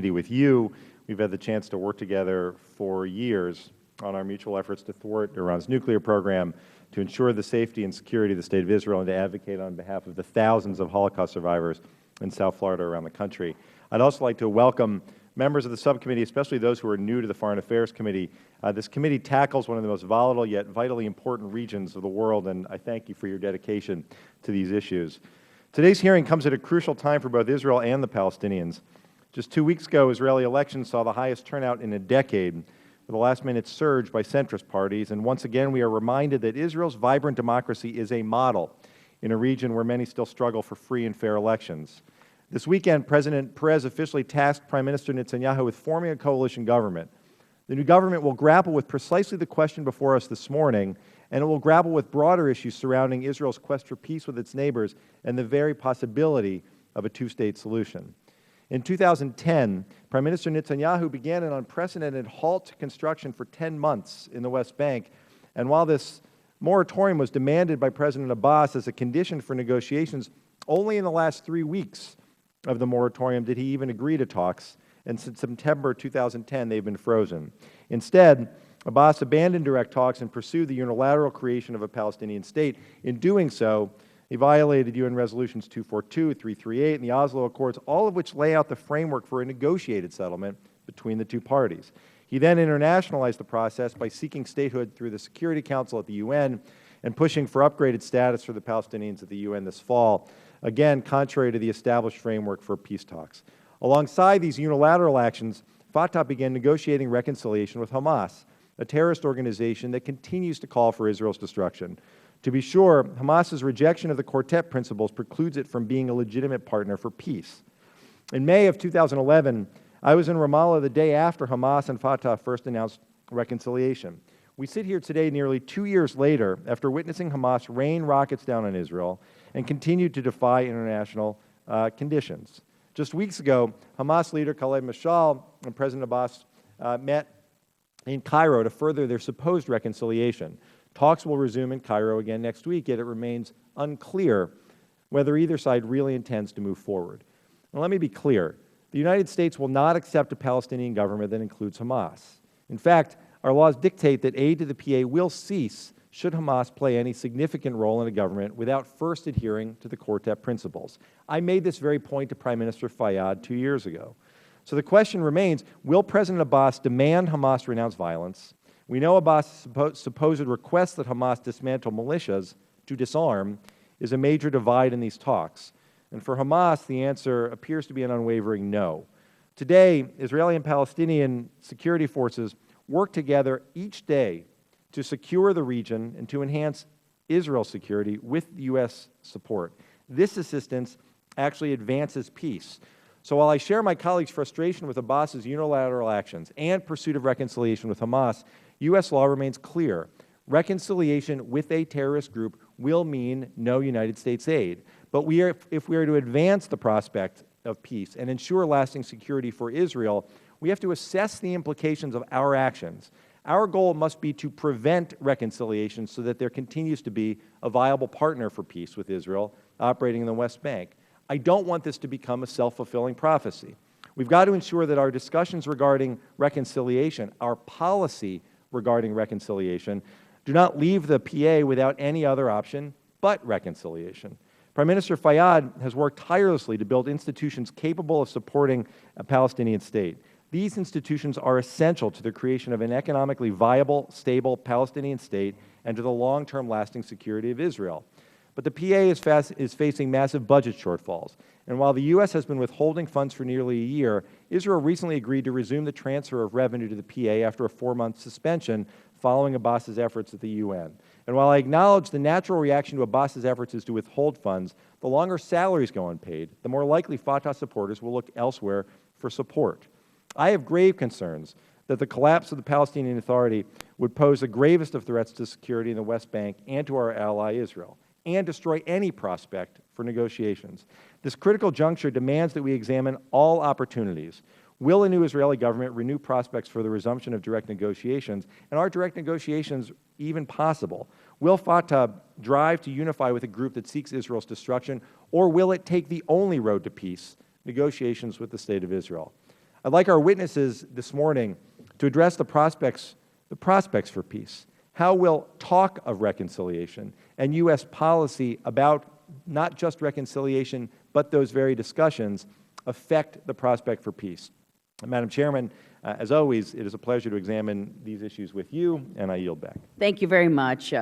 with you. We've had the chance to work together for years on our mutual efforts to thwart Iran's nuclear program, to ensure the safety and security of the State of Israel, and to advocate on behalf of the thousands of Holocaust survivors in South Florida around the country. I'd also like to welcome members of the subcommittee, especially those who are new to the Foreign Affairs Committee. This committee tackles one of the most volatile yet vitally important regions of the world, and I thank you for your dedication to these issues. Today's hearing comes at a crucial time for both Israel and the Palestinians. Just 2 weeks ago, Israeli elections saw the highest turnout in a decade, with a last-minute surge by centrist parties, and once again we are reminded that Israel's vibrant democracy is a model in a region where many still struggle for free and fair elections. This weekend, President Perez officially tasked Prime Minister Netanyahu with forming a coalition government. The new government will grapple with precisely the question before us this morning, and it will grapple with broader issues surrounding Israel's quest for peace with its neighbors and the very possibility of a two-state solution. In 2010, Prime Minister Netanyahu began an unprecedented halt to construction for 10 months in the West Bank, and while this moratorium was demanded by President Abbas as a condition for negotiations, only in the last 3 weeks of the moratorium did he even agree to talks, and since September 2010 they've been frozen. Instead, Abbas abandoned direct talks and pursued the unilateral creation of a Palestinian state. In doing so, he violated UN Resolutions 242, 338, and the Oslo Accords, all of which lay out the framework for a negotiated settlement between the two parties. He then internationalized the process by seeking statehood through the Security Council at the UN and pushing for upgraded status for the Palestinians at the UN this fall, again contrary to the established framework for peace talks. Alongside these unilateral actions, Fatah began negotiating reconciliation with Hamas, a terrorist organization that continues to call for Israel's destruction. To be sure, Hamas's rejection of the Quartet principles precludes it from being a legitimate partner for peace. In May of 2011, I was in Ramallah the day after Hamas and Fatah first announced reconciliation. We sit here today nearly 2 years later after witnessing Hamas rain rockets down on Israel and continue to defy international conditions. Just weeks ago, Hamas leader Khaled Mashal and President Abbas met in Cairo to further their supposed reconciliation. Talks will resume in Cairo again next week, yet it remains unclear whether either side really intends to move forward. Now, let me be clear. The United States will not accept a Palestinian government that includes Hamas. In fact, our laws dictate that aid to the PA will cease should Hamas play any significant role in a government without first adhering to the Quartet principles. I made this very point to Prime Minister Fayyad 2 years ago. So the question remains, will President Abbas demand Hamas renounce violence? We know Abbas' supposed request that Hamas dismantle militias to disarm is a major divide in these talks. And for Hamas, the answer appears to be an unwavering no. Today, Israeli and Palestinian security forces work together each day to secure the region and to enhance Israel's security with U.S. support. This assistance actually advances peace. So while I share my colleagues' frustration with Abbas's unilateral actions and pursuit of reconciliation with Hamas, U.S. law remains clear. Reconciliation with a terrorist group will mean no United States aid. But if we are to advance the prospect of peace and ensure lasting security for Israel, we have to assess the implications of our actions. Our goal must be to prevent reconciliation so that there continues to be a viable partner for peace with Israel operating in the West Bank. I don't want this to become a self-fulfilling prophecy. We've got to ensure that our discussions regarding reconciliation, our policy regarding reconciliation, do not leave the PA without any other option but reconciliation. Prime Minister Fayyad has worked tirelessly to build institutions capable of supporting a Palestinian state. These institutions are essential to the creation of an economically viable, stable Palestinian state and to the long-term lasting security of Israel. But the PA is facing massive budget shortfalls. And while the U.S. has been withholding funds for nearly a year, Israel recently agreed to resume the transfer of revenue to the PA after a 4-month suspension following Abbas's efforts at the UN. And while I acknowledge the natural reaction to Abbas's efforts is to withhold funds, the longer salaries go unpaid, the more likely Fatah supporters will look elsewhere for support. I have grave concerns that the collapse of the Palestinian Authority would pose the gravest of threats to security in the West Bank and to our ally Israel, and destroy any prospect for negotiations. This critical juncture demands that we examine all opportunities. Will a new Israeli government renew prospects for the resumption of direct negotiations? And are direct negotiations even possible? Will Fatah drive to unify with a group that seeks Israel's destruction, or will it take the only road to peace, negotiations with the State of Israel? I'd like our witnesses this morning to address the prospects for peace. How will talk of reconciliation and U.S. policy about not just reconciliation, but those very discussions affect the prospect for peace? Madam Chairman, as always, it is a pleasure to examine these issues with you, and I yield back. Thank you very much.